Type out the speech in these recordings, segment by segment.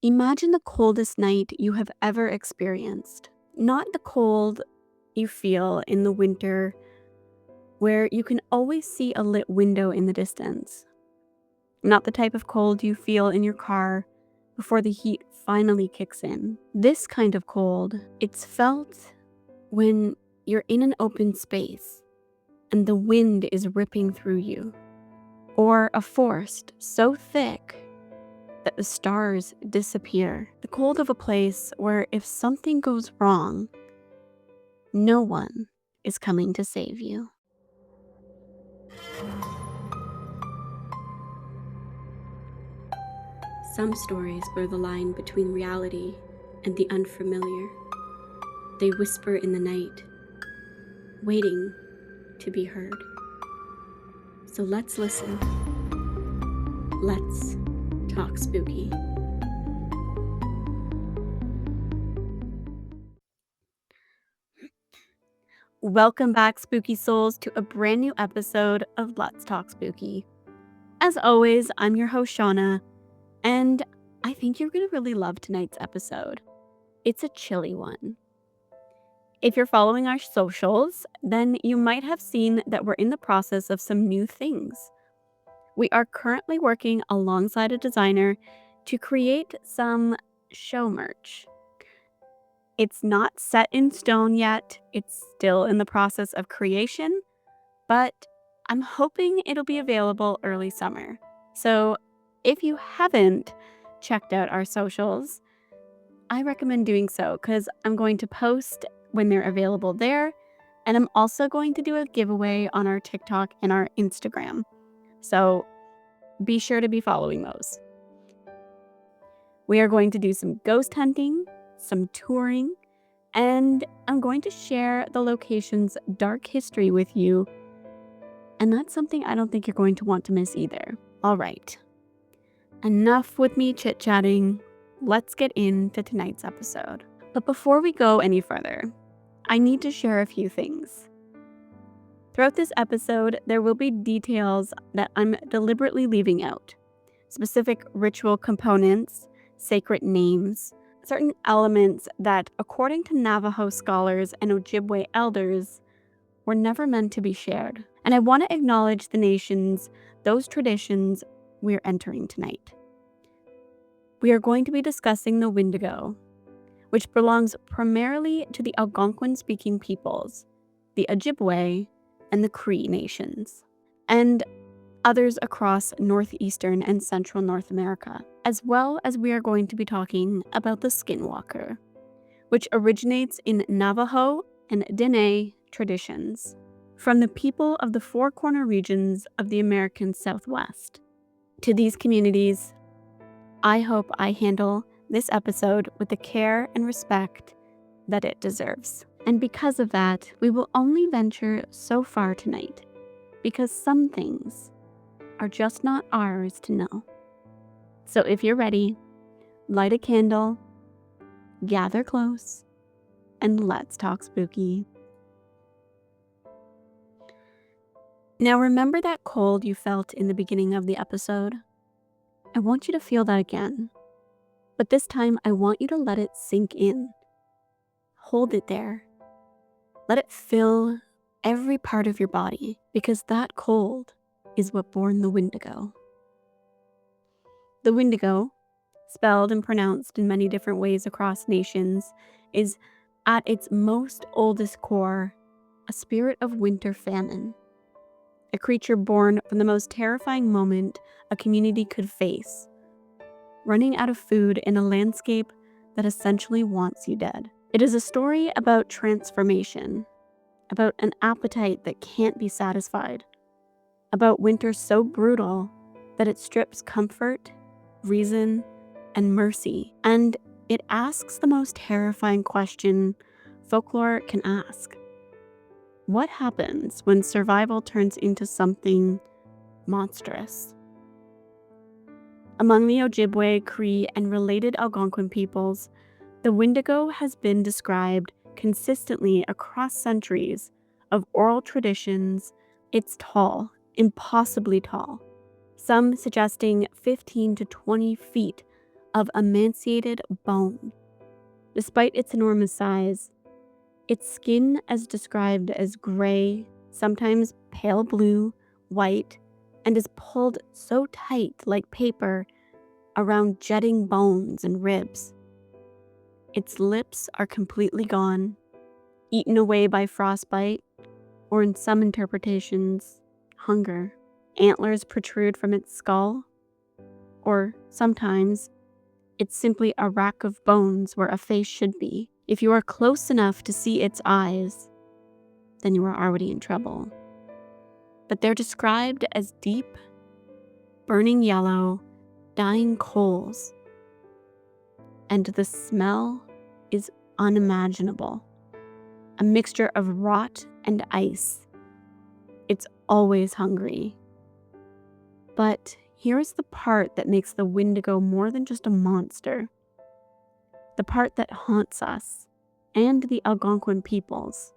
Imagine the coldest night you have ever experienced. Not the cold you feel in the winter where you can always see a lit window in the distance. Not the type of cold you feel in your car before the heat finally kicks in. This kind of cold, it's felt when you're in an open space and the wind is ripping through you, or a forest so thick that the stars disappear. The cold of a place where if something goes wrong, no one is coming to save you. Some stories blur the line between reality and the unfamiliar. They whisper in the night, waiting to be heard. So let's listen. Let's talk spooky. Welcome back, spooky souls, to a brand new episode of Let's Talk Spooky. As always, I'm your host, Shauna, and I think you're going to really love tonight's episode. It's a chilly one. If you're following our socials, then you might have seen that we're in the process of some new things. We are currently working alongside a designer to create some show merch. It's not set in stone yet. It's still in the process of creation, but I'm hoping it'll be available early summer. So if you haven't checked out our socials, I recommend doing so because I'm going to post when they're available there, and I'm also going to do a giveaway on our TikTok and our Instagram. So be sure to be following those. We are going to do some ghost hunting, some touring, and I'm going to share the location's dark history with you. And that's something I don't think you're going to want to miss either. All right. Enough with me chit-chatting. Let's get into tonight's episode. But before we go any further, I need to share a few things. Throughout this episode, there will be details that I'm deliberately leaving out. Specific ritual components, sacred names, certain elements that, according to Navajo scholars and Ojibwe elders, were never meant to be shared. And I want to acknowledge the nations, those traditions we're entering tonight. We are going to be discussing the Wendigo, which belongs primarily to the Algonquin-speaking peoples, the Ojibwe, and the Cree nations, and others across northeastern and central North America, as well as we are going to be talking about the Skinwalker, which originates in Navajo and Dene traditions, from the people of the Four Corner regions of the American Southwest. To these communities, I hope I handle this episode with the care and respect that it deserves. And because of that, we will only venture so far tonight, because some things are just not ours to know. So if you're ready, light a candle, gather close, and let's talk spooky. Now remember that cold you felt in the beginning of the episode? I want you to feel that again, but this time I want you to let it sink in. Hold it there. Let it fill every part of your body, because that cold is what born the Wendigo. The Wendigo, spelled and pronounced in many different ways across nations, is at its most oldest core a spirit of winter famine. A creature born from the most terrifying moment a community could face, running out of food in a landscape that essentially wants you dead. It is a story about transformation, about an appetite that can't be satisfied, about winter so brutal that it strips comfort, reason, and mercy, and it asks the most terrifying question folklore can ask. What happens when survival turns into something monstrous? Among the Ojibwe, Cree, and related Algonquin peoples, the Wendigo has been described consistently across centuries of oral traditions. It's tall, impossibly tall, some suggesting 15 to 20 feet of emaciated bone. Despite its enormous size, its skin is described as gray, sometimes pale blue, white, and is pulled so tight like paper around jutting bones and ribs. Its lips are completely gone, eaten away by frostbite, or in some interpretations, hunger. Antlers protrude from its skull, or sometimes it's simply a rack of bones where a face should be. If you are close enough to see its eyes, then you are already in trouble. But they're described as deep, burning yellow, dying coals. And the smell is unimaginable. A mixture of rot and ice. It's always hungry. But here's the part that makes the Wendigo more than just a monster. The part that haunts us and the Algonquin peoples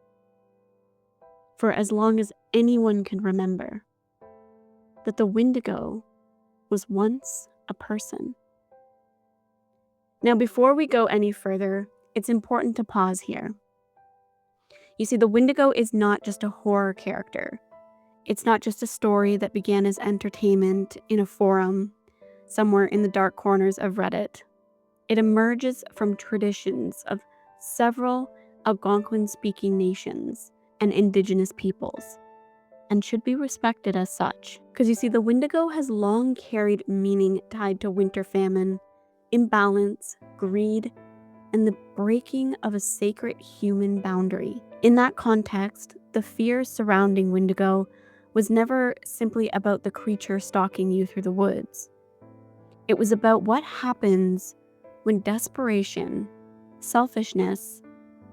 for as long as anyone can remember, that the Wendigo was once a person. Now, before we go any further, it's important to pause here. You see, the Wendigo is not just a horror character. It's not just a story that began as entertainment in a forum somewhere in the dark corners of Reddit. It emerges from traditions of several Algonquian-speaking nations and Indigenous peoples, and should be respected as such. Because you see, the Wendigo has long carried meaning tied to winter famine, imbalance, greed, and the breaking of a sacred human boundary. In that context, the fear surrounding Wendigo was never simply about the creature stalking you through the woods. It was about what happens when desperation, selfishness,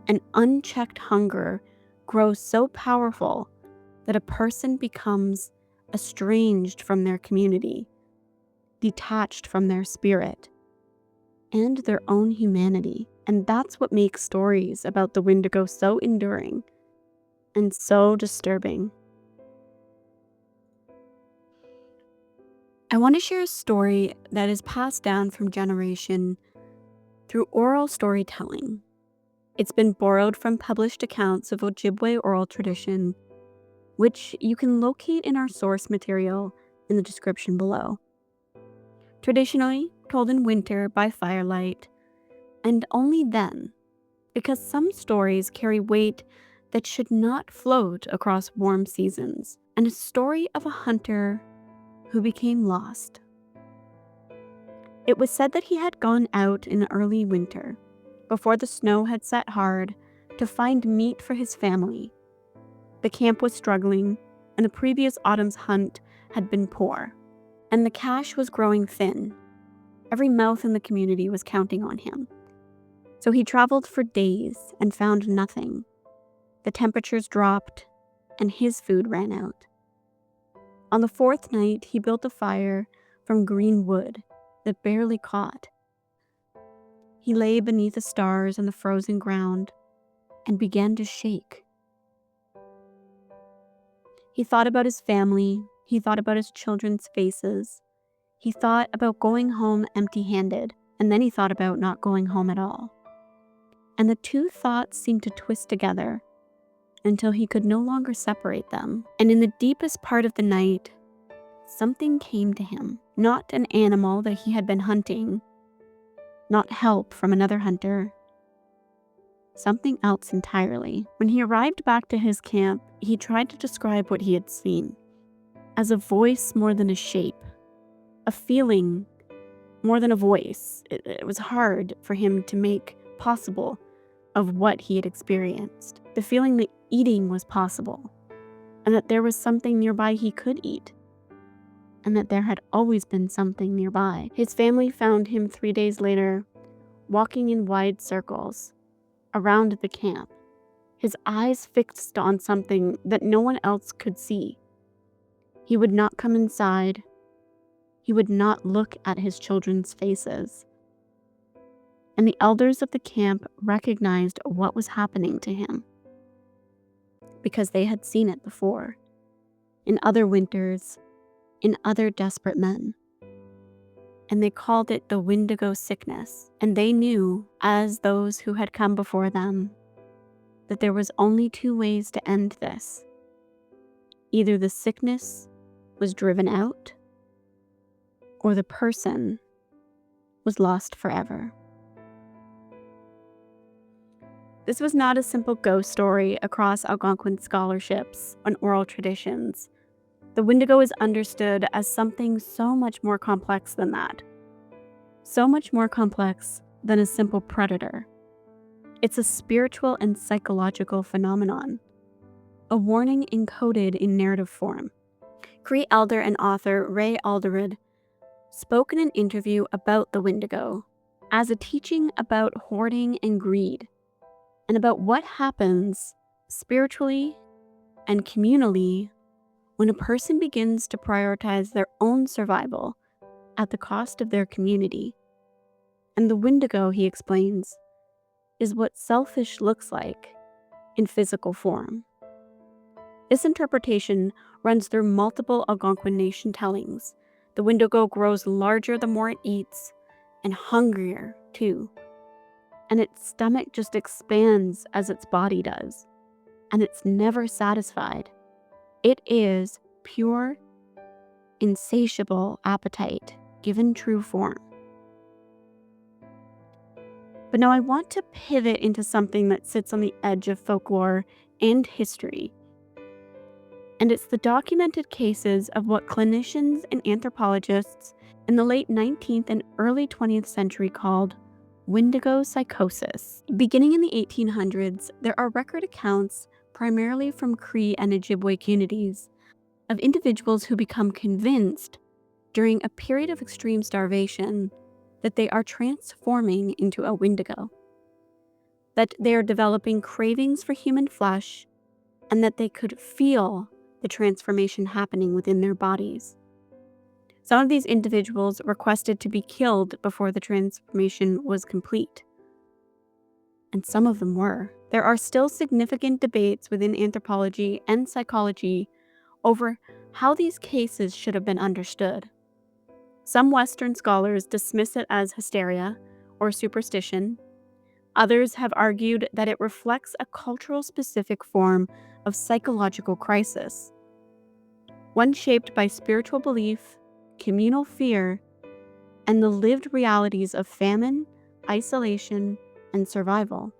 and unchecked hunger grows so powerful that a person becomes estranged from their community, detached from their spirit, and their own humanity. And that's what makes stories about the Wendigo so enduring and so disturbing. I want to share a story that is passed down from generation through oral storytelling. It's been borrowed from published accounts of Ojibwe oral tradition, which you can locate in our source material in the description below. Traditionally told in winter by firelight, and only then, because some stories carry weight that should not float across warm seasons, and a story of a hunter who became lost. It was said that he had gone out in early winter, before the snow had set hard, to find meat for his family. The camp was struggling, and the previous autumn's hunt had been poor, and the cash was growing thin. Every mouth in the community was counting on him. So he traveled for days and found nothing. The temperatures dropped, and his food ran out. On the fourth night, he built a fire from green wood that barely caught. He lay beneath the stars on the frozen ground and began to shake. He thought about his family. He thought about his children's faces. He thought about going home empty-handed, and then he thought about not going home at all. And the two thoughts seemed to twist together until he could no longer separate them. And in the deepest part of the night, something came to him. Not an animal that he had been hunting, not help from another hunter, something else entirely. When he arrived back to his camp, he tried to describe what he had seen as a voice more than a shape, a feeling more than a voice. It was hard for him to make possible of what he had experienced. The feeling that eating was possible, and that there was something nearby he could eat, and that there had always been something nearby. His family found him 3 days later, walking in wide circles around the camp, his eyes fixed on something that no one else could see. He would not come inside. He would not look at his children's faces. And the elders of the camp recognized what was happening to him, because they had seen it before, in other winters, in other desperate men. and they called it the Wendigo sickness. And they knew, as those who had come before them, that there was only two ways to end this. Either the sickness was driven out, or the person was lost forever. This was not a simple ghost story across Algonquin scholarships and oral traditions. The Wendigo is understood as something so much more complex than that. So much more complex than a simple predator. It's a spiritual and psychological phenomenon, a warning encoded in narrative form. Cree elder and author Ray Alderud spoke in an interview about the Wendigo as a teaching about hoarding and greed, and about what happens spiritually and communally when a person begins to prioritize their own survival at the cost of their community. And the Wendigo, he explains, is what selfish looks like in physical form. This interpretation runs through multiple Algonquin nation tellings. The Wendigo grows larger the more it eats, and hungrier too. And its stomach just expands as its body does, and it's never satisfied. It is pure, insatiable appetite given true form. But now I want to pivot into something that sits on the edge of folklore and history. And it's the documented cases of what clinicians and anthropologists in the late 19th and early 20th century called Wendigo psychosis. Beginning in the 1800s, there are record accounts, primarily from Cree and Ojibwe communities, of individuals who become convinced during a period of extreme starvation that they are transforming into a Wendigo, that they are developing cravings for human flesh, and that they could feel the transformation happening within their bodies. Some of these individuals requested to be killed before the transformation was complete. And some of them were. There are still significant debates within anthropology and psychology over how these cases should have been understood. Some Western scholars dismiss it as hysteria or superstition. Others have argued that it reflects a cultural-specific form of psychological crisis, one shaped by spiritual belief, communal fear, and the lived realities of famine, isolation, and survival.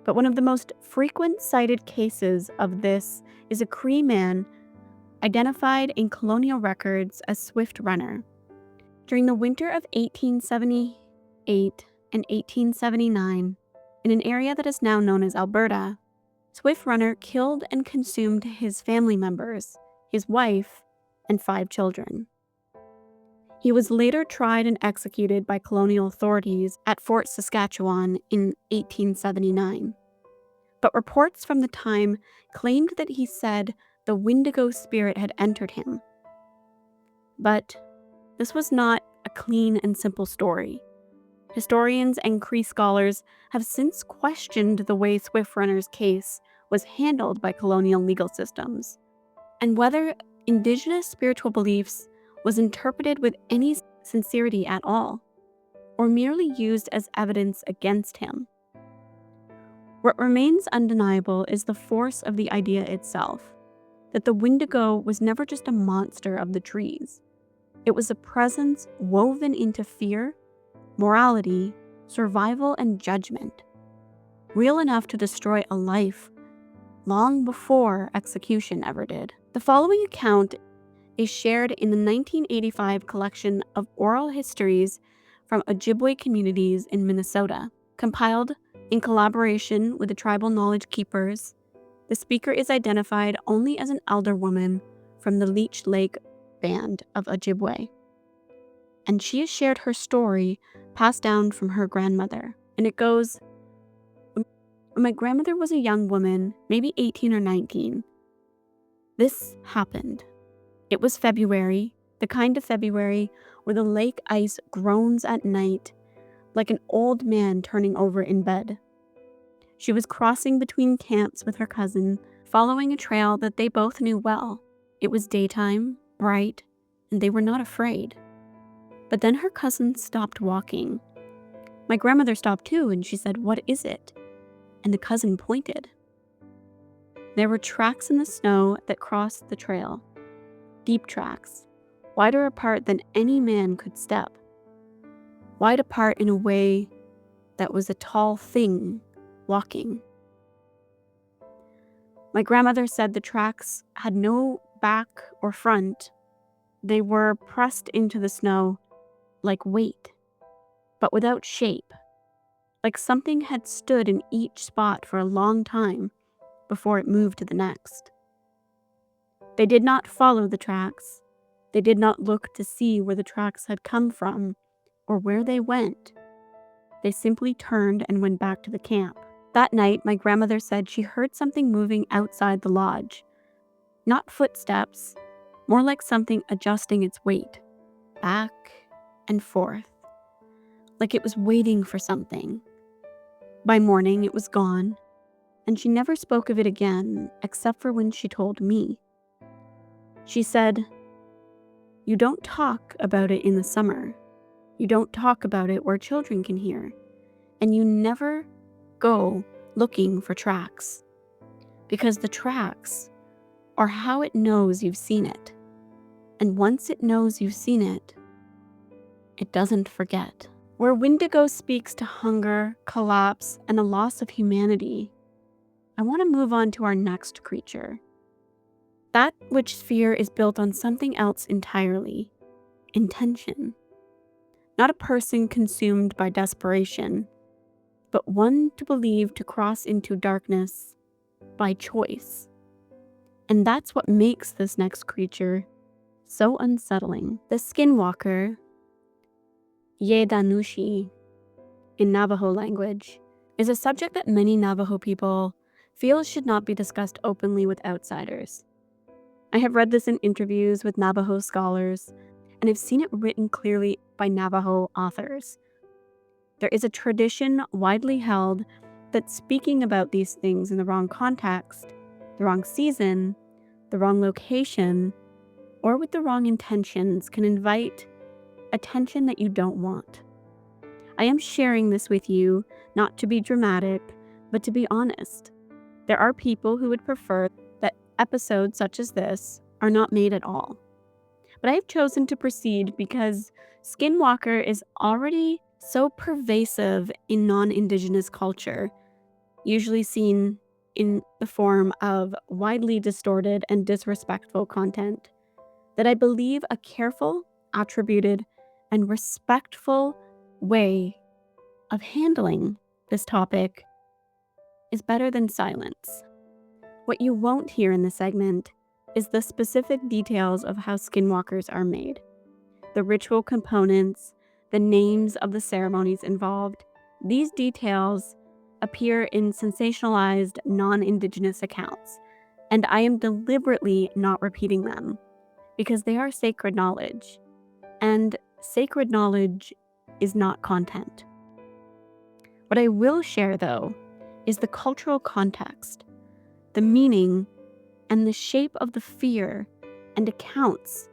But one of the most frequent cited cases of this is a Cree man identified in colonial records as Swift Runner. During the winter of 1878 and 1879, in an area that is now known as Alberta, Swift Runner killed and consumed his family members, his wife, and 5 children. He was later tried and executed by colonial authorities at Fort Saskatchewan in 1879. But reports from the time claimed that he said the Wendigo spirit had entered him. But this was not a clean and simple story. Historians and Cree scholars have since questioned the way Swift Runner's case was handled by colonial legal systems, and whether Indigenous spiritual beliefs was interpreted with any sincerity at all, or merely used as evidence against him. What remains undeniable is the force of the idea itself, that the Wendigo was never just a monster of the trees. It was a presence woven into fear, morality, survival, and judgment, real enough to destroy a life long before execution ever did. The following account is shared in the 1985 collection of oral histories from Ojibwe communities in Minnesota. Compiled in collaboration with the tribal knowledge keepers, the speaker is identified only as an elder woman from the Leech Lake band of Ojibwe. And she has shared her story passed down from her grandmother. And it goes, "When my grandmother was a young woman, maybe 18 or 19, this happened. It was February, the kind of February where the lake ice groans at night like an old man turning over in bed. She was crossing between camps with her cousin, following a trail that they both knew well. It was daytime, bright, and they were not afraid. But then her cousin stopped walking. My grandmother stopped too, and she said, "What is it?" And the cousin pointed. There were tracks in the snow that crossed the trail. Deep tracks, wider apart than any man could step. Wide apart in a way that was a tall thing walking. My grandmother said the tracks had no back or front. They were pressed into the snow like weight, but without shape, like something had stood in each spot for a long time before it moved to the next. They did not follow the tracks. They did not look to see where the tracks had come from or where they went. They simply turned and went back to the camp. That night, my grandmother said she heard something moving outside the lodge. Not footsteps, more like something adjusting its weight, back and forth, like it was waiting for something. By morning, it was gone, and she never spoke of it again, except for when she told me. She said, "You don't talk about it in the summer. You don't talk about it where children can hear. And you never go looking for tracks. Because the tracks are how it knows you've seen it. And once it knows you've seen it, it doesn't forget." Where Wendigo speaks to hunger, collapse, and a loss of humanity, I want to move on to our next creature. That which fear is built on something else entirely: intention. Not a person consumed by desperation, but one to believe to cross into darkness by choice. And that's what makes this next creature so unsettling. The Skinwalker, Yedanushi in Navajo language, is a subject that many Navajo people feel should not be discussed openly with outsiders. I have read this in interviews with Navajo scholars, and have seen it written clearly by Navajo authors. There is a tradition widely held that speaking about these things in the wrong context, the wrong season, the wrong location, or with the wrong intentions can invite attention that you don't want. I am sharing this with you not to be dramatic, but to be honest. There are people who would prefer that episodes such as this are not made at all. But I have chosen to proceed because Skinwalker is already so pervasive in non-Indigenous culture, usually seen in the form of widely distorted and disrespectful content, that I believe a careful, attributed, and respectful way of handling this topic is better than silence. What you won't hear in this segment is the specific details of how skinwalkers are made, the ritual components, the names of the ceremonies involved. These details appear in sensationalized non-Indigenous accounts, and I am deliberately not repeating them because they are sacred knowledge, and sacred knowledge is not content. What I will share, though, is the cultural context, the meaning, and the shape of the fear and accounts,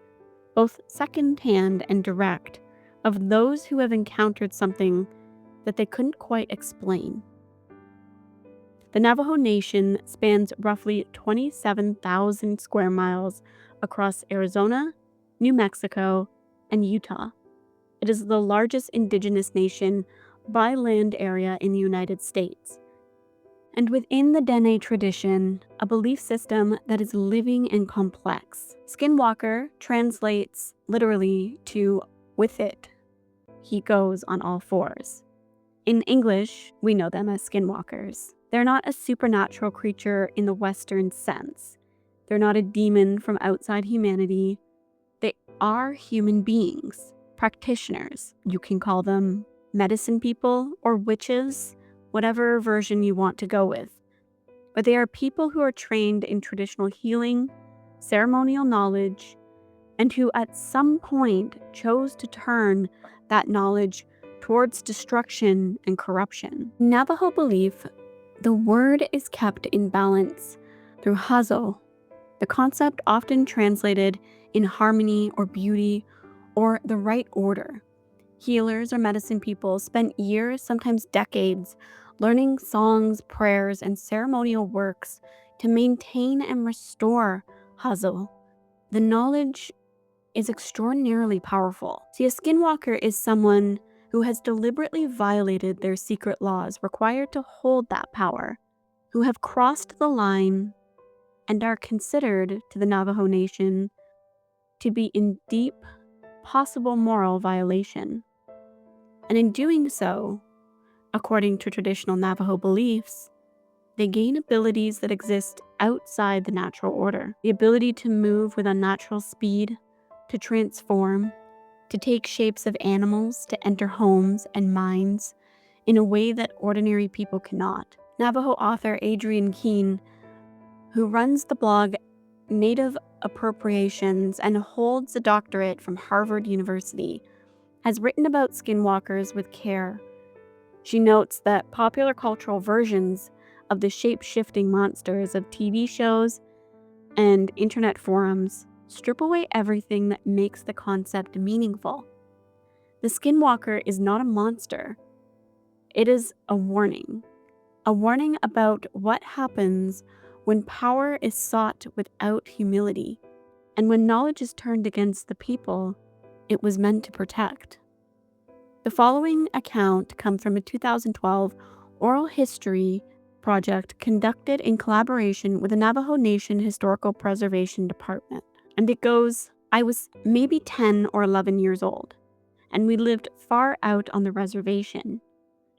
both secondhand and direct, of those who have encountered something that they couldn't quite explain. The Navajo Nation spans roughly 27,000 square miles across Arizona, New Mexico, and Utah. It is the largest Indigenous nation by land area in the United States. And within the Dene tradition, a belief system that is living and complex. Skinwalker translates literally to "with it, he goes on all fours." In English, we know them as skinwalkers. They're not a supernatural creature in the Western sense. They're not a demon from outside humanity. They are human beings, practitioners. You can call them medicine people or witches, whatever version you want to go with. But they are people who are trained in traditional healing, ceremonial knowledge, and who at some point chose to turn that knowledge towards destruction and corruption. In Navajo belief, the word is kept in balance through hazo, the concept often translated in harmony or beauty or the right order. Healers or medicine people spent years, sometimes decades, learning songs, prayers, and ceremonial works to maintain and restore Hazo. The knowledge is extraordinarily powerful. See, a skinwalker is someone who has deliberately violated their secret laws required to hold that power, who have crossed the line and are considered to the Navajo Nation to be in deep, possible moral violation. And in doing so, according to traditional Navajo beliefs, they gain abilities that exist outside the natural order. The ability to move with unnatural speed, to transform, to take shapes of animals, to enter homes and minds in a way that ordinary people cannot. Navajo author Adrienne Keene, who runs the blog Native Appropriations and holds a doctorate from Harvard University, has written about skinwalkers with care. She notes that popular cultural versions of the shape-shifting monsters of TV shows and internet forums strip away everything that makes the concept meaningful. The skinwalker is not a monster. It is a warning about what happens when power is sought without humility, and when knowledge is turned against the people it was meant to protect. The following account comes from a 2012 oral history project conducted in collaboration with the Navajo Nation Historical Preservation Department. And it goes, I was maybe 10 or 11 years old, and we lived far out on the reservation.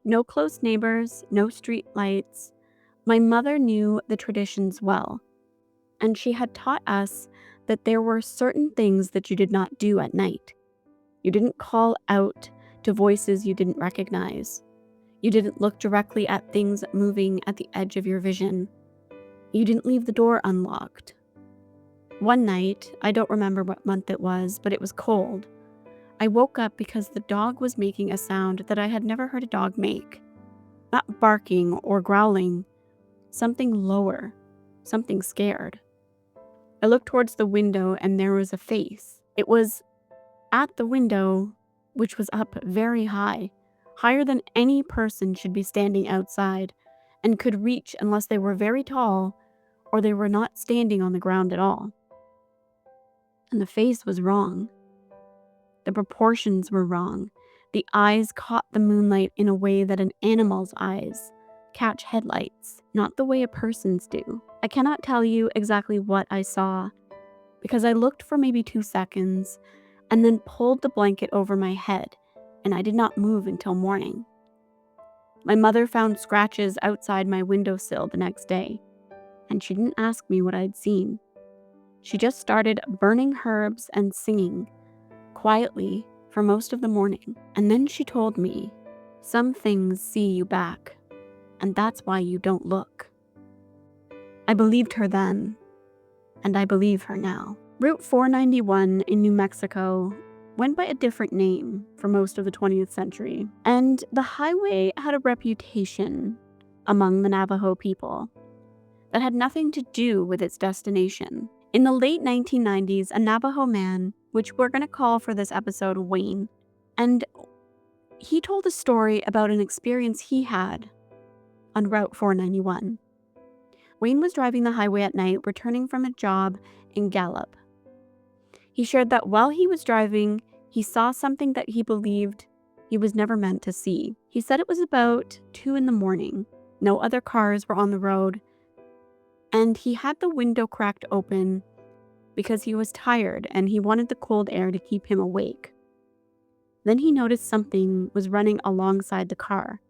No close neighbors, no street lights. My mother knew the traditions well, and she had taught us that there were certain things that you did not do at night. You didn't call out to voices you didn't recognize. You didn't look directly at things moving at the edge of your vision. You didn't leave the door unlocked. One night, I don't remember what month it was, but it was cold. I woke up because the dog was making a sound that I had never heard a dog make. Not barking or growling, something lower, something scared. I looked towards the window and there was a face. It was at the window, which was up very high, higher than any person should be standing outside, and could reach unless they were very tall or they were not standing on the ground at all. And the face was wrong. The proportions were wrong. The eyes caught the moonlight in a way that an animal's eyes catch headlights, not the way a person's do. I cannot tell you exactly what I saw, because I looked for maybe 2 seconds and then pulled the blanket over my head, and I did not move until morning. My mother found scratches outside my windowsill the next day, and she didn't ask me what I'd seen. She just started burning herbs and singing quietly for most of the morning. And then she told me, some things see you back, and that's why you don't look. I believed her then, and I believe her now. Route 491 in New Mexico went by a different name for most of the 20th century, and the highway had a reputation among the Navajo people that had nothing to do with its destination. In the late 1990s, a Navajo man, which we're going to call for this episode Wayne, and he told a story about an experience he had on Route 491. Wayne was driving the highway at night, returning from a job in Gallup. He shared that while he was driving, he saw something that he believed he was never meant to see. He said it was about 2 a.m. No other cars were on the road, and he had the window cracked open because he was tired and he wanted the cold air to keep him awake. Then he noticed something was running alongside the car.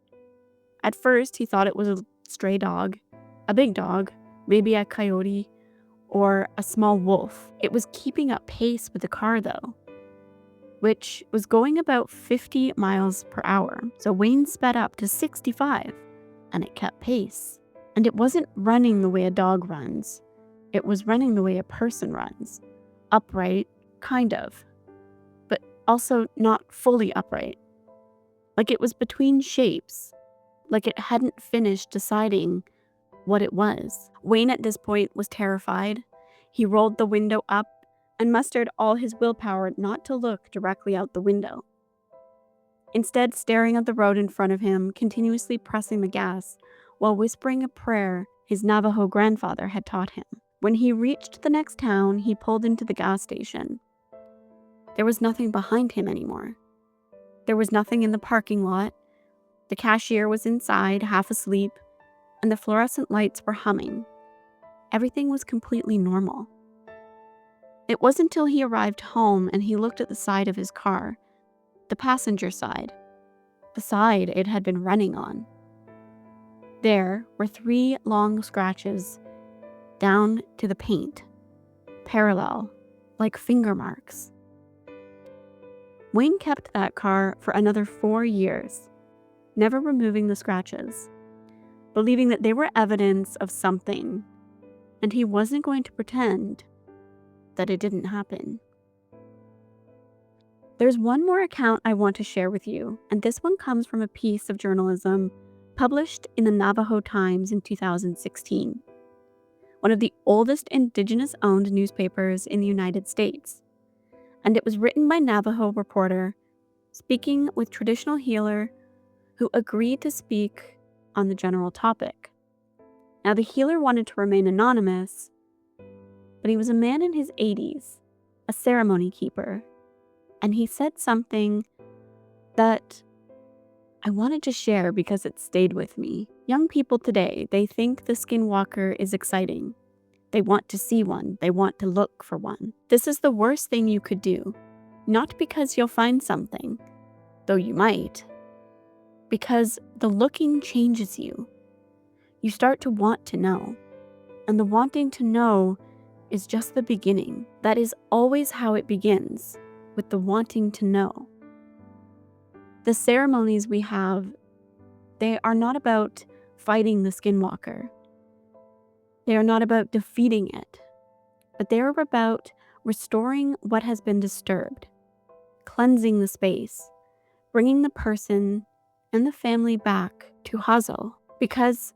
At first, he thought it was a stray dog, a big dog, maybe a coyote, or a small wolf. It was keeping up pace with the car though, which was going about 50 miles per hour. So Wayne sped up to 65 and it kept pace. And it wasn't running the way a dog runs. It was running the way a person runs. Upright, kind of, but also not fully upright. Like it was between shapes, like it hadn't finished deciding what it was. Wayne at this point was terrified. He rolled the window up and mustered all his willpower not to look directly out the window. instead staring at the road in front of him, continuously pressing the gas while whispering a prayer his Navajo grandfather had taught him. When he reached the next town, he pulled into the gas station. There was nothing behind him anymore. There was nothing in the parking lot. The cashier was inside, half asleep, and the fluorescent lights were humming. Everything was completely normal. It wasn't until he arrived home and he looked at the side of his car, the passenger side, the side it had been running on. There were 3 long scratches down to the paint, parallel, like finger marks. Wayne kept that car for another 4 years, never removing the scratches, believing that they were evidence of something, and he wasn't going to pretend that it didn't happen. There's one more account I want to share with you, and this one comes from a piece of journalism published in the Navajo Times in 2016, one of the oldest Indigenous-owned newspapers in the United States. And it was written by Navajo reporter speaking with traditional healer who agreed to speak on the general topic. Now, the healer wanted to remain anonymous, but he was a man in his 80s, a ceremony keeper, and he said something that I wanted to share because it stayed with me. Young people today, they think the Skinwalker is exciting. They want to see one. They want to look for one. This is the worst thing you could do. Not because you'll find something, though you might. Because the looking changes you. You start to want to know. And the wanting to know is just the beginning. That is always how it begins, with the wanting to know. The ceremonies we have, they are not about fighting the Skinwalker. They are not about defeating it, but they are about restoring what has been disturbed, cleansing the space, bringing the person and the family back to Hazo, because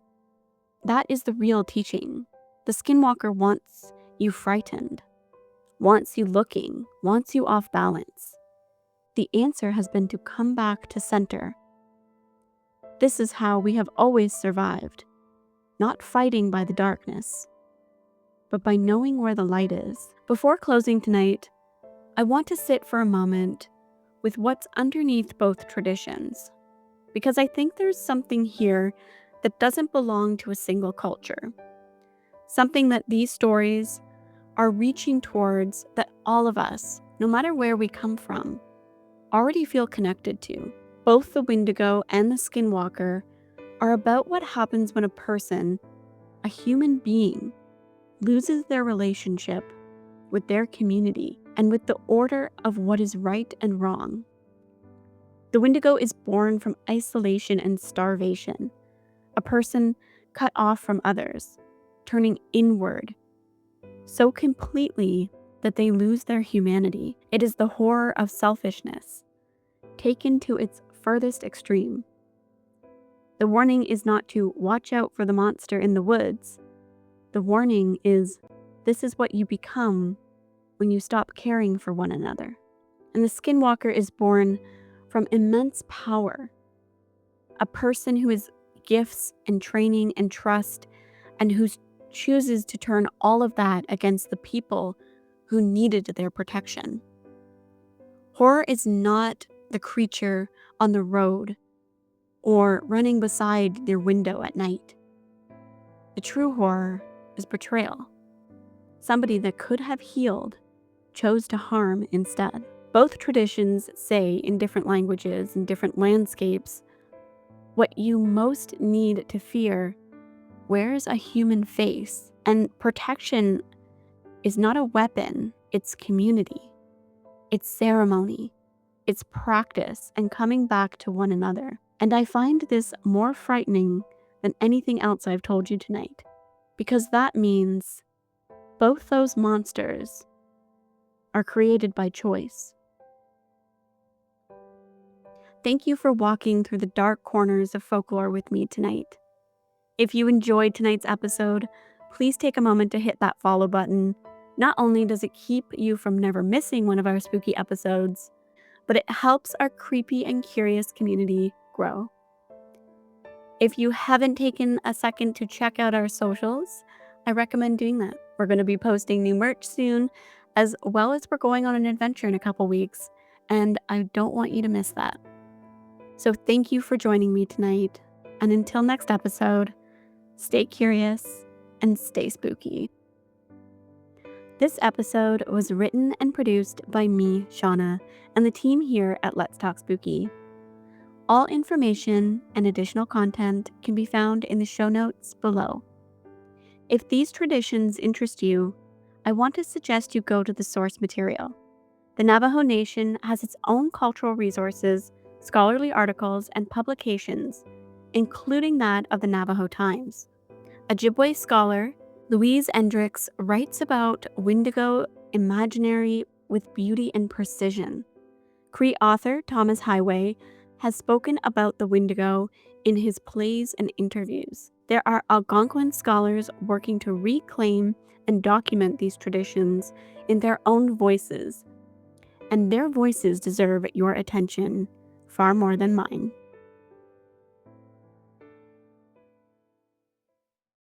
that is the real teaching. The Skinwalker wants you frightened, wants you looking, wants you off balance. The answer has been to come back to center. This is how we have always survived, not fighting by the darkness, but by knowing where the light is. Before closing tonight, I want to sit for a moment with what's underneath both traditions, because I think there's something here that doesn't belong to a single culture, something that these stories are reaching towards, that all of us, no matter where we come from, already feel connected to. Both the Wendigo and the Skinwalker are about what happens when a person, a human being, loses their relationship with their community and with the order of what is right and wrong. The Wendigo is born from isolation and starvation, a person cut off from others, turning inward so completely that they lose their humanity. It is the horror of selfishness, taken to its furthest extreme. The warning is not to watch out for the monster in the woods. The warning is, this is what you become when you stop caring for one another. And the Skinwalker is born from immense power, a person who has gifts and training and trust, and who chooses to turn all of that against the people who needed their protection. Horror is not the creature on the road or running beside their window at night. The true horror is betrayal. Somebody that could have healed chose to harm instead. Both traditions say in different languages and different landscapes, what you most need to fear wears a human face, and protection is not a weapon, it's community, it's ceremony, it's practice and coming back to one another. And I find this more frightening than anything else I've told you tonight, because that means both those monsters are created by choice. Thank you for walking through the dark corners of folklore with me tonight. If you enjoyed tonight's episode, please take a moment to hit that follow button. Not only does it keep you from never missing one of our spooky episodes, but it helps our creepy and curious community grow. If you haven't taken a second to check out our socials, I recommend doing that. We're going to be posting new merch soon, as well as we're going on an adventure in a couple weeks, and I don't want you to miss that. So thank you for joining me tonight, and until next episode, stay curious and stay spooky. This episode was written and produced by me, Shauna, and the team here at Let's Talk Spooky. All information and additional content can be found in the show notes below. If these traditions interest you, I want to suggest you go to the source material. The Navajo Nation has its own cultural resources, scholarly articles, and publications, including that of the Navajo Times. Ojibwe scholar Louise Endricks writes about Wendigo imaginary with beauty and precision. Cree author Thomas Highway has spoken about the Wendigo in his plays and interviews. There are Algonquin scholars working to reclaim and document these traditions in their own voices, and their voices deserve your attention far more than mine.